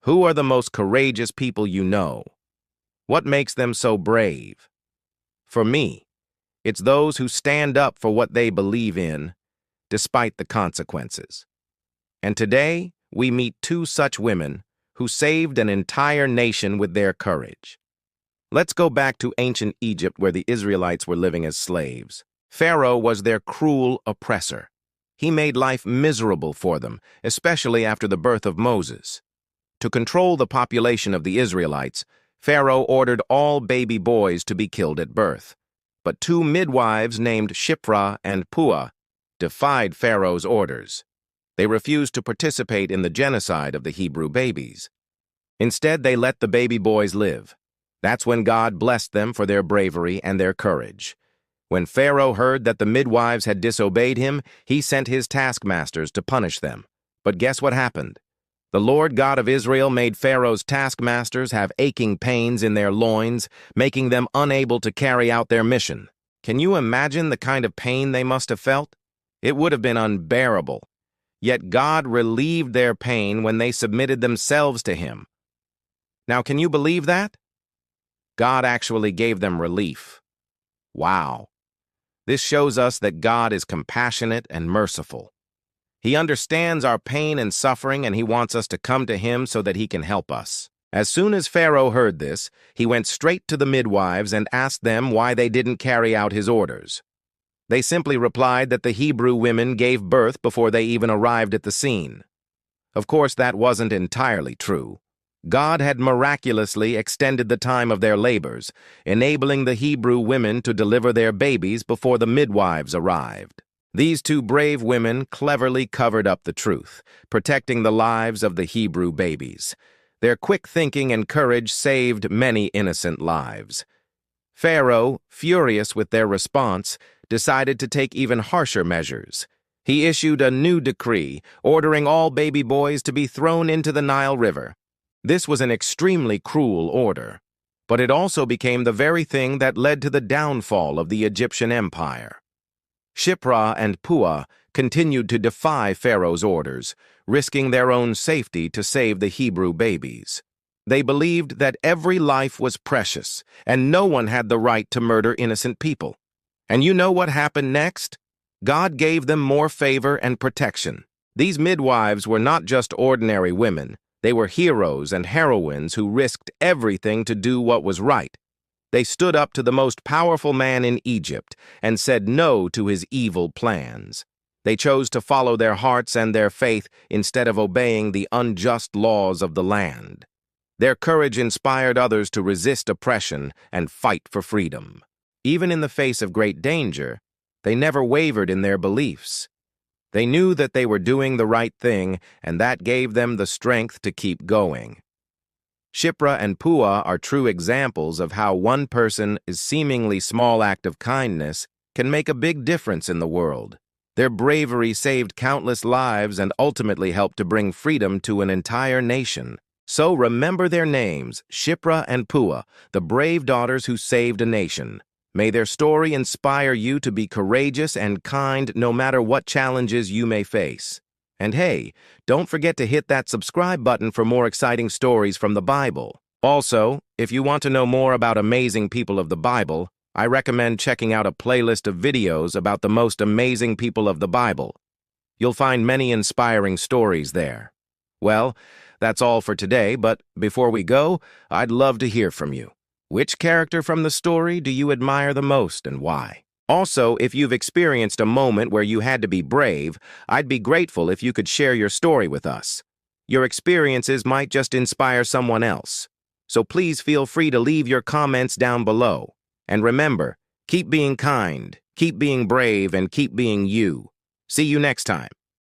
Who are the most courageous people you know? What makes them so brave? For me, it's those who stand up for what they believe in, despite the consequences. And today, we meet two such women who saved an entire nation with their courage. Let's go back to ancient Egypt where the Israelites were living as slaves. Pharaoh was their cruel oppressor. He made life miserable for them, especially after the birth of Moses. To control the population of the Israelites, Pharaoh ordered all baby boys to be killed at birth. But two midwives named Shiphrah and Puah defied Pharaoh's orders. They refused to participate in the genocide of the Hebrew babies. Instead, they let the baby boys live. That's when God blessed them for their bravery and their courage. When Pharaoh heard that the midwives had disobeyed him, he sent his taskmasters to punish them. But guess what happened? The Lord God of Israel made Pharaoh's taskmasters have aching pains in their loins, making them unable to carry out their mission. Can you imagine the kind of pain they must have felt? It would have been unbearable. Yet God relieved their pain when they submitted themselves to him. Now, can you believe that? God actually gave them relief. Wow. This shows us that God is compassionate and merciful. He understands our pain and suffering, and he wants us to come to him so that he can help us. As soon as Pharaoh heard this, he went straight to the midwives and asked them why they didn't carry out his orders. They simply replied that the Hebrew women gave birth before they even arrived at the scene. Of course, that wasn't entirely true. God had miraculously extended the time of their labors, enabling the Hebrew women to deliver their babies before the midwives arrived. These two brave women cleverly covered up the truth, protecting the lives of the Hebrew babies. Their quick thinking and courage saved many innocent lives. Pharaoh, furious with their response, decided to take even harsher measures. He issued a new decree, ordering all baby boys to be thrown into the Nile River. This was an extremely cruel order, but it also became the very thing that led to the downfall of the Egyptian Empire. Shiphrah and Puah continued to defy Pharaoh's orders, risking their own safety to save the Hebrew babies. They believed that every life was precious, and no one had the right to murder innocent people. And you know what happened next? God gave them more favor and protection. These midwives were not just ordinary women. They were heroes and heroines who risked everything to do what was right. They stood up to the most powerful man in Egypt and said no to his evil plans. They chose to follow their hearts and their faith instead of obeying the unjust laws of the land. Their courage inspired others to resist oppression and fight for freedom. Even in the face of great danger, they never wavered in their beliefs. They knew that they were doing the right thing, and that gave them the strength to keep going. Shiphrah and Puah are true examples of how one person's seemingly small act of kindness can make a big difference in the world. Their bravery saved countless lives and ultimately helped to bring freedom to an entire nation. So remember their names, Shiphrah and Puah, the brave daughters who saved a nation. May their story inspire you to be courageous and kind no matter what challenges you may face. And hey, don't forget to hit that subscribe button for more exciting stories from the Bible. Also, if you want to know more about amazing people of the Bible, I recommend checking out a playlist of videos about the most amazing people of the Bible. You'll find many inspiring stories there. Well, that's all for today, but before we go, I'd love to hear from you. Which character from the story do you admire the most and why? Also, if you've experienced a moment where you had to be brave, I'd be grateful if you could share your story with us. Your experiences might just inspire someone else. So please feel free to leave your comments down below. And remember, keep being kind, keep being brave, and keep being you. See you next time.